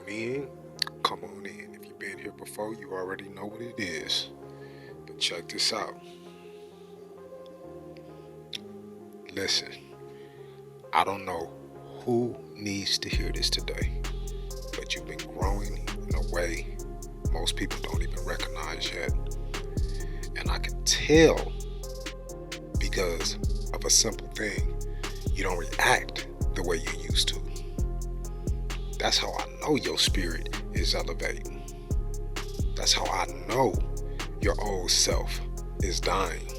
on in. Come on in. If you've been here before, you already know what it is. But check this out. Listen, I don't know who needs to hear this today, but you've been growing in a way most people don't even recognize yet. And I can tell because of a simple thing. You don't react the way you used to. That's how I know your spirit is elevating. That's how I know your old self is dying.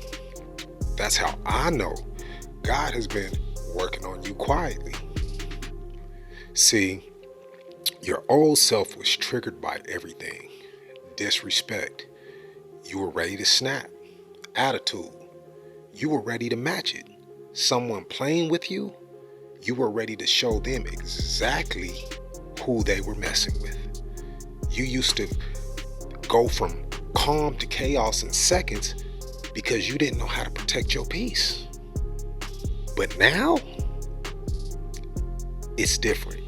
That's how I know God has been working on you quietly. See, your old self was triggered by everything. Disrespect. You were ready to snap. Attitude. You were ready to match it. Someone playing with you, you were ready to show them exactly who they were messing with. You used to go from calm to chaos in seconds because you didn't know how to protect your peace. But now, it's different.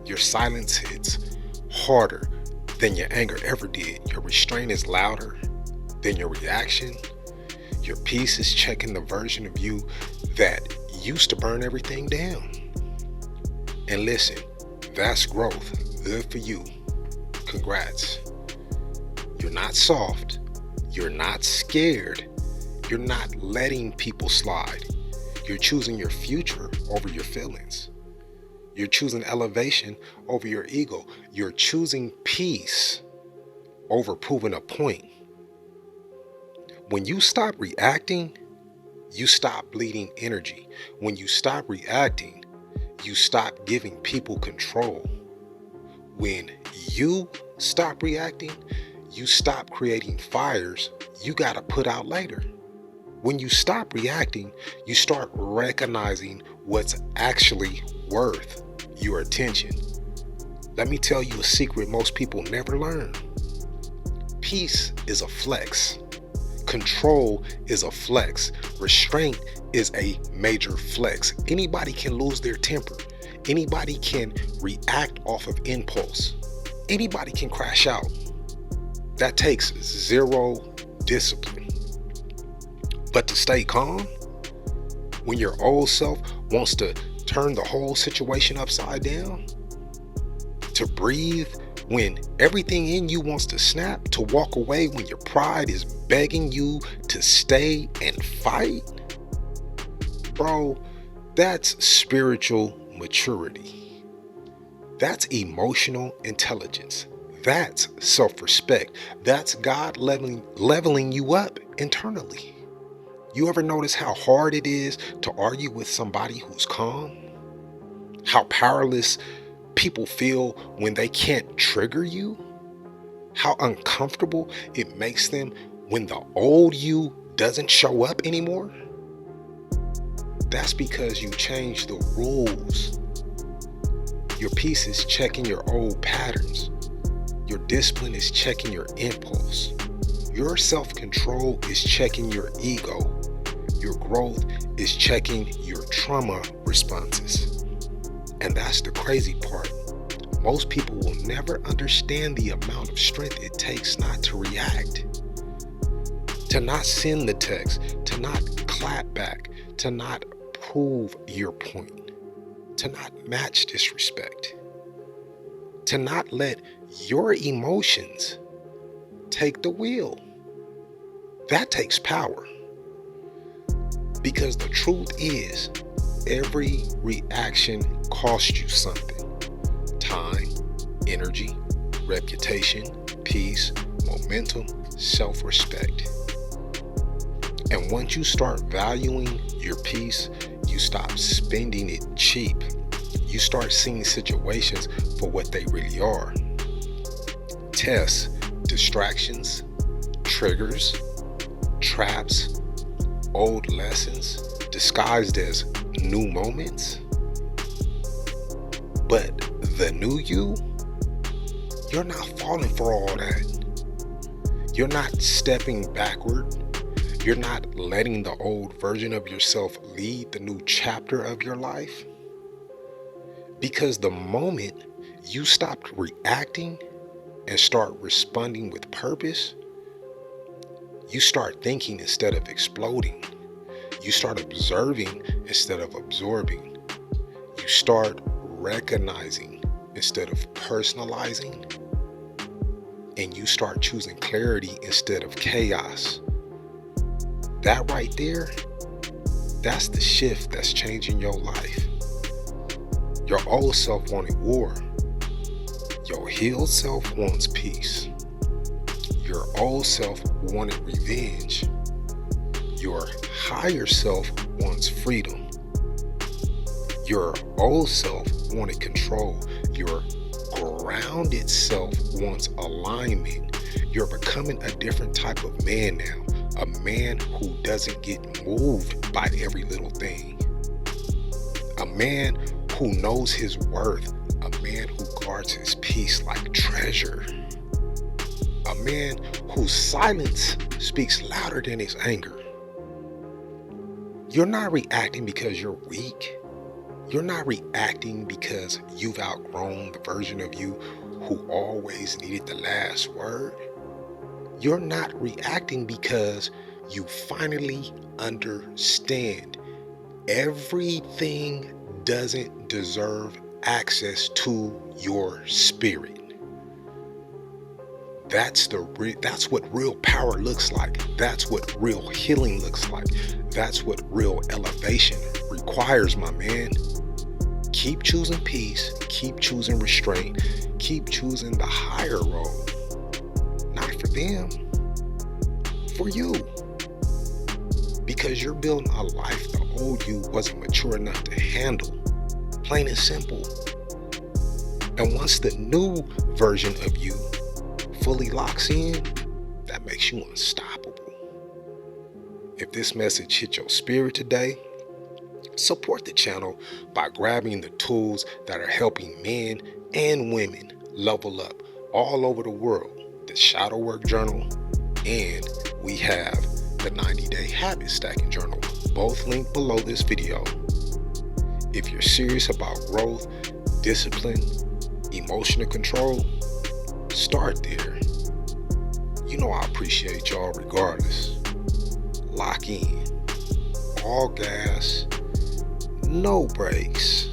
Your silence hits harder than your anger ever did. Your restraint is louder than your reaction. Your peace is checking the version of you that used to burn everything down. And listen, that's growth. Good for you. Congrats. You're not soft. You're not scared. You're not letting people slide. You're choosing your future over your feelings. You're choosing elevation over your ego. You're choosing peace over proving a point. When you stop reacting, you stop bleeding energy. When you stop reacting, you stop giving people control. When you stop reacting, you stop creating fires you gotta put out later. When you stop reacting, you start recognizing what's actually worth your attention. Let me tell you a secret most people never learn. Peace is a flex. Control is a flex. Restraint is a major flex. Anybody can lose their temper. Anybody can react off of impulse. Anybody can crash out. That takes zero discipline. But to stay calm, when your old self wants to turn the whole situation upside down, to breathe when everything in you wants to snap, to walk away when your pride is begging you to stay and fight, bro, that's spiritual maturity. That's emotional intelligence. That's self-respect. That's God leveling you up internally. You ever notice how hard it is to argue with somebody who's calm? How powerless people feel when they can't trigger you? How uncomfortable it makes them when the old you doesn't show up anymore? That's because you changed the rules. Your peace is checking your old patterns. Your discipline is checking your impulse. Your self-control is checking your ego. Your growth is checking your trauma responses. And that's the crazy part. Most people will never understand the amount of strength it takes not to react. To not send the text, to not clap back, to not prove your point, to not match disrespect, to not let your emotions take the wheel. That takes power. Because the truth is, every reaction costs you something. Time, energy, reputation, peace, momentum, self-respect. And once you start valuing your peace, you stop spending it cheap. You start seeing situations for what they really are. Tests, distractions, triggers, traps, old lessons disguised as new moments. But the new you, you're not falling for all that. You're not stepping backward. You're not letting the old version of yourself lead the new chapter of your life. Because the moment you stopped reacting and start responding with purpose, you start thinking instead of exploding. You start observing instead of absorbing. You start recognizing instead of personalizing. And you start choosing clarity instead of chaos. That right there, that's the shift that's changing your life. Your old self wanted war. Your healed self wants peace. Your old self wanted revenge. Your higher self wants freedom. Your old self wanted control. Your grounded self wants alignment. You're becoming a different type of man now. A man who doesn't get moved by every little thing. A man who knows his worth. A man who guards his peace like treasure. A man whose silence speaks louder than his anger. You're not reacting because you're weak. You're not reacting because you've outgrown the version of you who always needed the last word. You're not reacting because you finally understand everything doesn't deserve access to your spirit. That's what real power looks like. That's what real healing looks like. That's what real elevation requires, my man. Keep choosing peace. Keep choosing restraint. Keep choosing the higher road. Not for them, for you. Because you're building a life the old you wasn't mature enough to handle. Plain and simple. And once the new version of you fully locks in, that makes you unstoppable. If this message hit your spirit today, support the channel by grabbing the tools that are helping men and women level up all over the world. The Shadow Work Journal, and we have the 90-Day Habit Stacking Journal, both linked below this video. If you're serious about growth, discipline, emotional control, start there. You know I appreciate y'all regardless. Lock in. All gas, no brakes.